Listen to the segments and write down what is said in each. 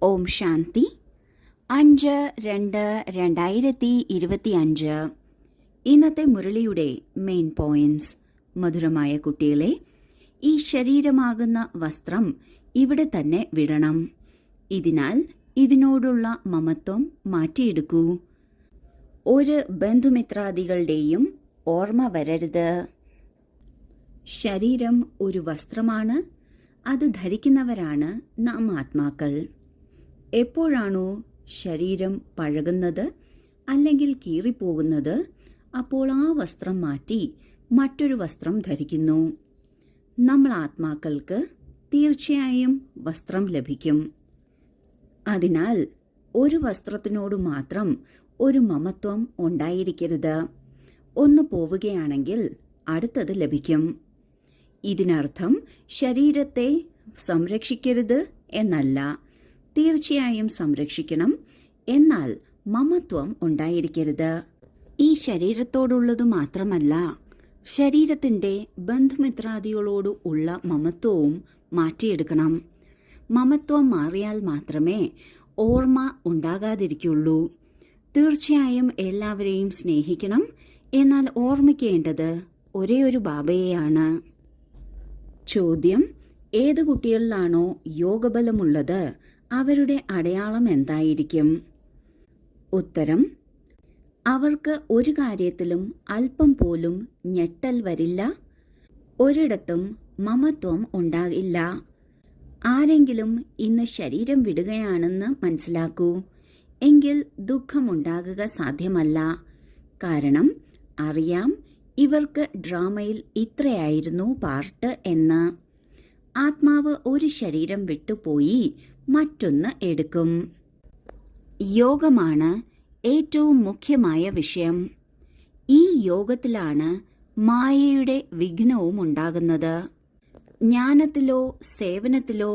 ഓം ശാന്തി 5/2/2025. ഇന്നത്തെ മുരളിയുടെ main points. മധുരമായ കുട്ടികളെ, ഈ ശരീരമാകുന്ന വസ്ത്രം ഇവിടെ തന്നെ വിടണം. ഇതിനാൽ ഇതിനോടുള്ള മമത്വം മാറ്റിയെടുക്കൂ. ഒരു ബന്ധുമിത്രാദികളുടെയും ഓർമ്മ വരരുത്. ശരീരം ഒരു വസ്ത്രമാണ്. അത് ധരിക്കുന്നവരാണ് നാം ആത്മാക്കൾ. എപ്പോഴാണോ ശരീരം പഴകുന്നത് അല്ലെങ്കിൽ കീറിപ്പോകുന്നത്, അപ്പോൾ ആ വസ്ത്രം മാറ്റി മറ്റൊരു വസ്ത്രം ധരിക്കുന്നു. നമ്മൾ ആത്മാക്കൾക്ക് തീർച്ചയായും വസ്ത്രം ലഭിക്കും. അതിനാൽ ഒരു വസ്ത്രത്തിനോട് മാത്രം ഒരു മമത്വം ഉണ്ടായിരിക്കരുത്. ഒന്ന് പോവുകയാണെങ്കിൽ അടുത്തത് ലഭിക്കും. ഇതിനർത്ഥം ശരീരത്തെ സംരക്ഷിക്കരുത് എന്നല്ല. തീർച്ചയായും സംരക്ഷിക്കണം, എന്നാൽ മമത്വം ഉണ്ടായിരിക്കരുത്. ഈ ശരീരത്തോടുള്ളത് മാത്രമല്ല, ശരീരത്തിൻ്റെ ബന്ധുമിത്രാദികളോട് ഉള്ള മമത്വവും മാറ്റിയെടുക്കണം. മമത്വം മാറിയാൽ മാത്രമേ ഓർമ്മ ഉണ്ടാകാതിരിക്കുള്ളൂ. തീർച്ചയായും എല്ലാവരെയും സ്നേഹിക്കണം, എന്നാൽ ഓർമ്മിക്കേണ്ടത് ഒരേയൊരു ബാബയെയാണ്. ചോദ്യം: ഏത് കുട്ടികളിലാണോ യോഗബലമുള്ളത് അവരുടെ അടയാളം എന്തായിരിക്കും? ഉത്തരം: അവർക്ക് ഒരു കാര്യത്തിലും അല്പം പോലും ഞെട്ടൽ വരില്ല. ഒരിടത്തും മമത്വം ഉണ്ടാകില്ല. ആരെങ്കിലും ഇന്ന് ശരീരം വിടുകയാണെന്ന് മനസ്സിലാക്കൂ. എങ്കിൽ ദുഃഖമുണ്ടാകുക സാധ്യമല്ല. കാരണം അറിയാം, ഇവർക്ക് ഡ്രാമയിൽ ഇത്രയായിരുന്നു പാർട്ട് എന്ന്. ആത്മാവ് ഒരു ശരീരം വിട്ടുപോയി മറ്റൊന്ന് എടുക്കും. യോഗമാണ് ഏറ്റവും മുഖ്യമായ വിഷയം. ഈ യോഗത്തിലാണ് മായയുടെ വിഘ്നവും ഉണ്ടാകുന്നത്. ജ്ഞാനത്തിലോ സേവനത്തിലോ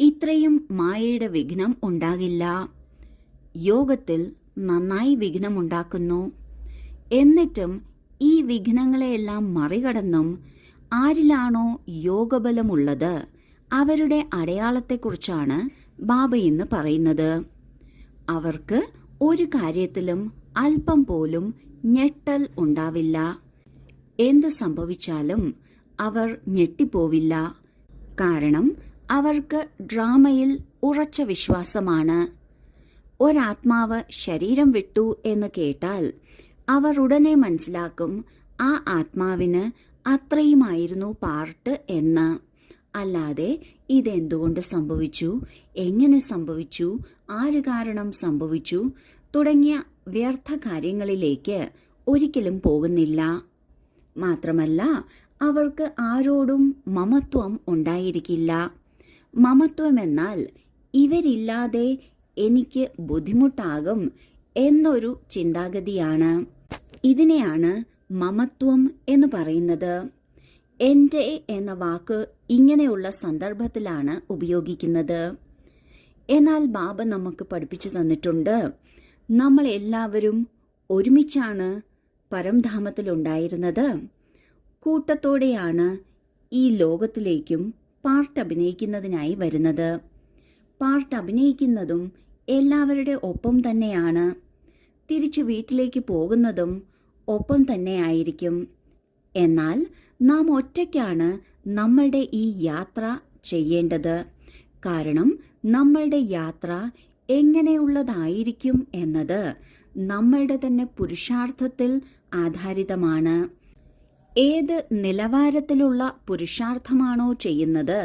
ഇത്രയും മായയുടെ വിഘ്നം ഉണ്ടാകില്ല. യോഗത്തിൽ നന്നായി വിഘ്നമുണ്ടാക്കുന്നു. എന്നിട്ടും ഈ വിഘ്നങ്ങളെയെല്ലാം മറികടന്നും ആരിലാണോ യോഗബലമുള്ളത് അവരുടെ അടയാളത്തെക്കുറിച്ചാണ് ബാബ ഇന്ന് പറയുന്നത്. അവർക്ക് ഒരു കാര്യത്തിലും അല്പം പോലും ഞെട്ടൽ ഉണ്ടാവില്ല. എന്ത് സംഭവിച്ചാലും അവർ ഞെട്ടിപ്പോവില്ല. കാരണം അവർക്ക് ഡ്രാമയിൽ ഉറച്ച വിശ്വാസമാണ്. ഒരാത്മാവ് ശരീരം വിട്ടു എന്ന് കേട്ടാൽ അവർ ഉടനെ മനസ്സിലാക്കും ആ ആത്മാവിന് അത്രയുമായിരുന്നു പാർട്ട് എന്ന്. അല്ലാതെ ഇതെന്തുകൊണ്ട് സംഭവിച്ചു, എങ്ങനെ സംഭവിച്ചു, ആര് കാരണം സംഭവിച്ചു തുടങ്ങിയ വ്യർത്ഥ കാര്യങ്ങളിലേക്ക് ഒരിക്കലും പോകുന്നില്ല. മാത്രമല്ല, അവർക്ക് ആരോടും മമത്വം ഉണ്ടായിരിക്കില്ല. മമത്വമെന്നാൽ ഇവരില്ലാതെ എനിക്ക് ബുദ്ധിമുട്ടാകും എന്നൊരു ചിന്താഗതിയാണ്. ഇതിനെയാണ് മമത്വം എന്ന് പറയുന്നത്. എൻ്റെ എന്ന വാക്ക് ഇങ്ങനെയുള്ള സന്ദർഭത്തിലാണ് ഉപയോഗിക്കുന്നത്. എന്നാൽ ബാബ നമുക്ക് പഠിപ്പിച്ചു തന്നിട്ടുണ്ട്, നമ്മൾ എല്ലാവരും ഒരുമിച്ചാണ് പരംധാമത്തിലുണ്ടായിരുന്നത്. കൂട്ടത്തോടെയാണ് ഈ ലോകത്തിലേക്കും പാർട്ട് അഭിനയിക്കുന്നതിനായി വരുന്നത്. പാർട്ട് അഭിനയിക്കുന്നതും എല്ലാവരുടെ ഒപ്പം തന്നെയാണ്. തിരിച്ചു വീട്ടിലേക്ക് പോകുന്നതും ഒപ്പം തന്നെയായിരിക്കും. എന്നാൽ നാം ഒറ്റയ്ക്കാണ് നമ്മളുടെ ഈ യാത്ര ചെയ്യേണ്ടത്. കാരണം നമ്മളുടെ യാത്ര എങ്ങനെയുള്ളതായിരിക്കും എന്നത് നമ്മളുടെ തന്നെ പുരുഷാർത്ഥത്തിൽ ആധാരിതമാണ്. ഏത് നിലവാരത്തിലുള്ള പുരുഷാർത്ഥമാണോ ചെയ്യുന്നത്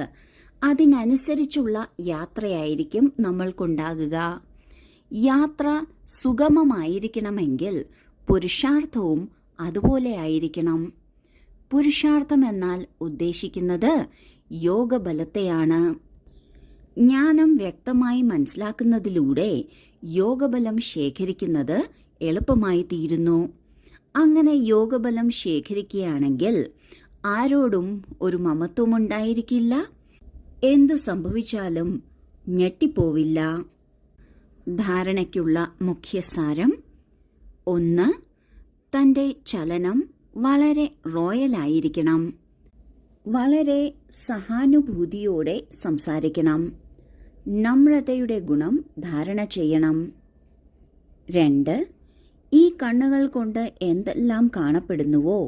അതിനനുസരിച്ചുള്ള യാത്രയായിരിക്കും നമ്മൾക്കുണ്ടാകുക. യാത്ര സുഗമമായിരിക്കണമെങ്കിൽ പുരുഷാർത്ഥവും അതുപോലെ ആയിരിക്കണം. പുരുഷാർത്ഥം എന്നാൽ ഉദ്ദേശിക്കുന്നത് യോഗബലത്തെയാണ്. ജ്ഞാനം വ്യക്തമായി മനസ്സിലാക്കുന്നതിലൂടെ യോഗബലം ശേഖരിക്കുന്നത് എളുപ്പമായി തീരുന്നു. അങ്ങനെ യോഗബലം ശേഖരിക്കുകയാണെങ്കിൽ ആരോടും ഒരു മമത്വമുണ്ടായിരിക്കില്ല. എന്ത് സംഭവിച്ചാലും ഞെട്ടിപ്പോവില്ല. ധാരണയ്ക്കുള്ള മുഖ്യസാരം: 1. തൻ്റെ ചലനം വളരെ റോയലായിരിക്കണം. വളരെ സഹാനുഭൂതിയോടെ സംസാരിക്കണം. നമ്രതയുടെ ഗുണം ധാരണ ചെയ്യണം. 2. ഈ കണ്ണുകൾ കൊണ്ട് എന്തെല്ലാം കാണപ്പെടുന്നുവോ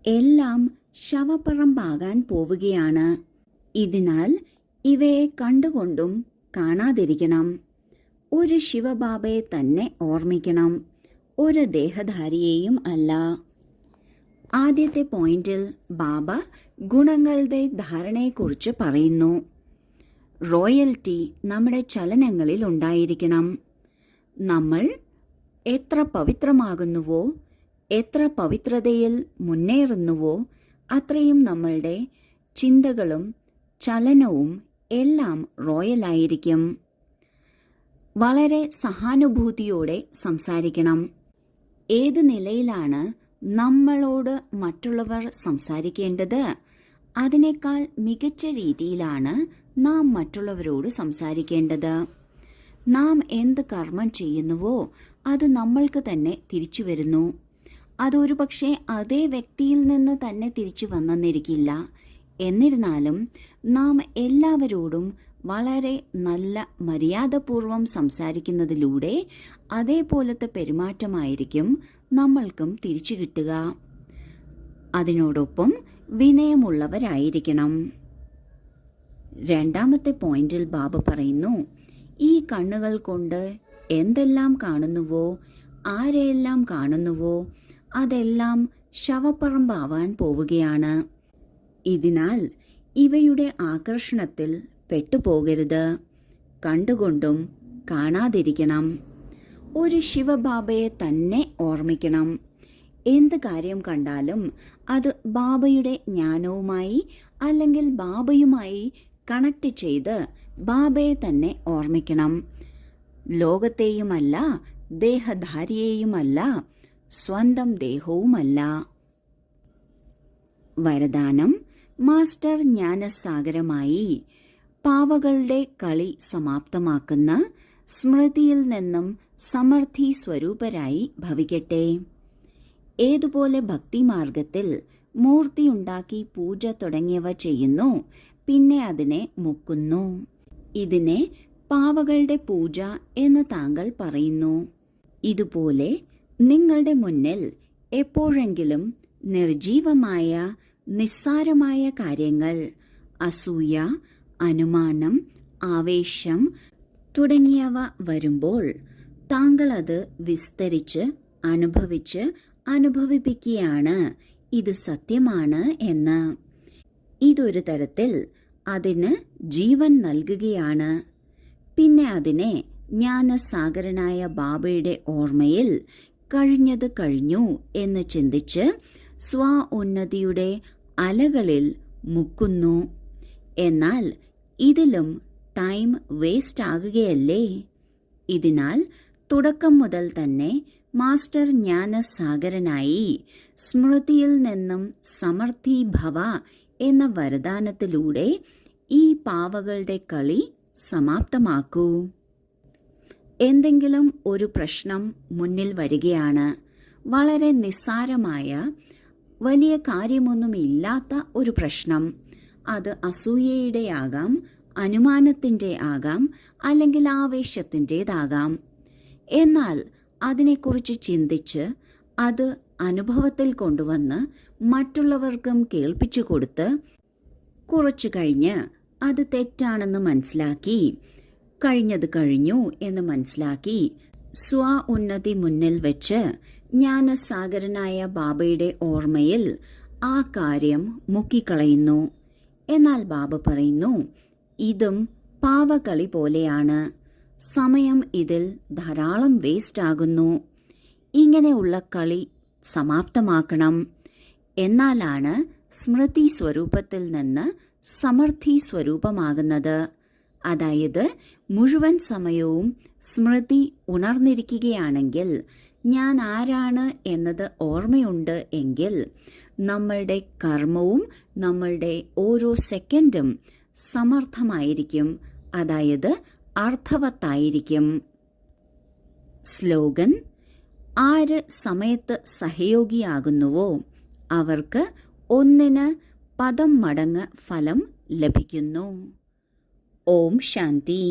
എല്ലാം ശവപ്പറമ്പാകാൻ പോവുകയാണ്. ഇതിനാൽ ഇവയെ കണ്ടുകൊണ്ടും കാണാതിരിക്കണം. ഒരു ശിവബാബയെ തന്നെ ഓർമ്മിക്കണം, ഒരു ദേഹധാരിയെയും അല്ല. ആദ്യത്തെ പോയിന്റിൽ ബാബ ഗുണങ്ങളുടെ ധാരണയെക്കുറിച്ച് പറയുന്നു. റോയൽറ്റി നമ്മുടെ ചലനങ്ങളിൽ ഉണ്ടായിരിക്കണം. നമ്മൾ എത്ര പവിത്രമാകുന്നുവോ, എത്ര പവിത്രതയിൽ മുന്നേറുന്നുവോ അത്രയും നമ്മളുടെ ചിന്തകളും ചലനവും എല്ലാം റോയലായിരിക്കും. വളരെ സഹാനുഭൂതിയോടെ സംസാരിക്കണം. ഏത് നിലയിലാണ് നമ്മളോട് മറ്റുള്ളവർ സംസാരിക്കേണ്ടത്, അതിനേക്കാൾ മികച്ച രീതിയിലാണ് നാം മറ്റുള്ളവരോട് സംസാരിക്കേണ്ടത്. നാം എന്ത് കർമ്മം ചെയ്യുന്നുവോ അത് നമ്മൾക്ക് തന്നെ തിരിച്ചു വരുന്നു. അതൊരു പക്ഷേ അതേ വ്യക്തിയിൽ നിന്ന് തന്നെ തിരിച്ചു വന്നെന്നിരിക്കില്ല. എന്നിരുന്നാലും നാം എല്ലാവരോടും വളരെ നല്ല മര്യാദപൂർവം സംസാരിക്കുന്നതിലൂടെ അതേപോലത്തെ പെരുമാറ്റമായിരിക്കും നമ്മൾക്കും തിരിച്ചു കിട്ടുക. അതിനോടൊപ്പം വിനയമുള്ളവരായിരിക്കണം. 2ാമത്തെ പോയിന്റിൽ ബാബ പറയുന്നു, ഈ കണ്ണുകൾ കൊണ്ട് എന്തെല്ലാം കാണുന്നുവോ, ആരെയെല്ലാം കാണുന്നുവോ അതെല്ലാം ശവപ്പറമ്പാവാൻ പോവുകയാണ്. ഇതിനാൽ ഇവയുടെ ആകർഷണത്തിൽ പെട്ടുപോകരുത്. കണ്ടുകൊണ്ടും കാണാതിരിക്കണം. ഒരു ശിവബാബയെ തന്നെ ഓർമ്മിക്കണം. എന്ത് കാര്യം കണ്ടാലും അത് ബാബയുടെ ജ്ഞാനവുമായി അല്ലെങ്കിൽ ബാബയുമായി കണക്ട് ചെയ്ത് ബാബയെ തന്നെ ഓർമ്മിക്കണം. ലോകത്തെയുമല്ല, ദേഹധാരിയെയുമല്ല, സ്വന്തം ദേഹവുമല്ല. വരദാനം: മാസ്റ്റർ ജ്ഞാനസാഗരമായി പാവകളുടെ കളി സമാപ്തമാക്കുന്ന സ്മൃതിയിൽ നിന്നും സമർത്ഥി സ്വരൂപരായി ഭവിക്കട്ടെ. ഏതുപോലെ ഭക്തിമാർഗത്തിൽ മൂർത്തിയുണ്ടാക്കി പൂജ തുടങ്ങിയവ ചെയ്യുന്നു, പിന്നെ അതിനെ മുക്കുന്നു. ഇതിനെ പാവകളുടെ പൂജ എന്ന് താങ്കൾ പറയുന്നു. ഇതുപോലെ നിങ്ങളുടെ മുന്നിൽ എപ്പോഴെങ്കിലും നിർജീവമായ നിസ്സാരമായ കാര്യങ്ങൾ, അസൂയ, അനുമാനം, ആവേശം തുടങ്ങിയവ വരുമ്പോൾ താങ്കൾ അത് വിസ്തരിച്ച് അനുഭവിപ്പിക്കുകയാണ് ഇത് സത്യമാണ് എന്ന്. ഇതൊരു തരത്തിൽ അതിന് ജീവൻ നൽകുകയാണ്. പിന്നെ അതിനെ ജ്ഞാനസാഗരനായ ബാബയുടെ ഓർമ്മയിൽ കഴിഞ്ഞത് കഴിഞ്ഞു എന്ന് ചിന്തിച്ച് ഉന്നതിയുടെ അലകളിൽ മുക്കുന്നു. എന്നാൽ ഇതിലും ടൈം വേസ്റ്റ് ആകുകയല്ലേ? ഇതിനാൽ തുടക്കം മുതൽ തന്നെ മാസ്റ്റർ ജ്ഞാനസാഗരനായി സ്മൃതിയിൽ നിന്നും സമർത്ഥി ഭവ എന്ന വരദാനത്തിലൂടെ ഈ പാവകളുടെ കളി സമാപ്തമാക്കൂ. എന്തെങ്കിലും ഒരു പ്രശ്നം മുന്നിൽ വരികയാണ്. വളരെ നിസ്സാരമായ, വലിയ കാര്യമൊന്നുമില്ലാത്ത ഒരു പ്രശ്നം. അത് അസൂയയുടെ ആകാം, അനുമാനത്തിൻ്റെ ആകാം, അല്ലെങ്കിൽ ആവേശത്തിൻ്റെതാകാം. എന്നാൽ അതിനെക്കുറിച്ച് ചിന്തിച്ച് അത് അനുഭവത്തിൽ കൊണ്ടുവന്ന് മറ്റുള്ളവർക്കും കേൾപ്പിച്ചു കൊടുത്ത് കുറച്ചു കഴിഞ്ഞ് അത് തെറ്റാണെന്ന് മനസ്സിലാക്കി, കഴിഞ്ഞത് കഴിഞ്ഞു എന്ന് മനസ്സിലാക്കി ഉന്നതി മുന്നിൽ വെച്ച് ജ്ഞാനസാഗരനായ ബാബയുടെ ഓർമ്മയിൽ ആ കാര്യം മുക്കിക്കളയുന്നു. എന്നാൽ ബാബ പറയുന്നു, ഇതും പാവകളി പോലെയാണ്. സമയം ഇതിൽ ധാരാളം വേസ്റ്റ് ആകുന്നു. ഇങ്ങനെയുള്ള കളി സമാപ്തമാക്കണം. എന്നാലാണ് സ്മൃതി സ്വരൂപത്തിൽ നിന്ന് സമർത്ഥി സ്വരൂപമാകുന്നത്. അതായത് മുഴുവൻ സമയവും സ്മൃതി ഉണർന്നിരിക്കുകയാണെങ്കിൽ, ഞാൻ ആരാണ് എന്നത് ഓർമ്മയുണ്ട് എങ്കിൽ നമ്മളുടെ കർമ്മവും നമ്മളുടെ ഓരോ സെക്കൻഡും സമർത്ഥമായിരിക്കും, അതായത് അർത്ഥവത്തായിരിക്കും. സ്ലോഗൻ: ആര് സമയത്ത് സഹയോഗിയാകുന്നുവോ അവർക്ക് 1 പദം മടങ്ങ് ഫലം ലഭിക്കുന്നു. ഓം ശാന്തി.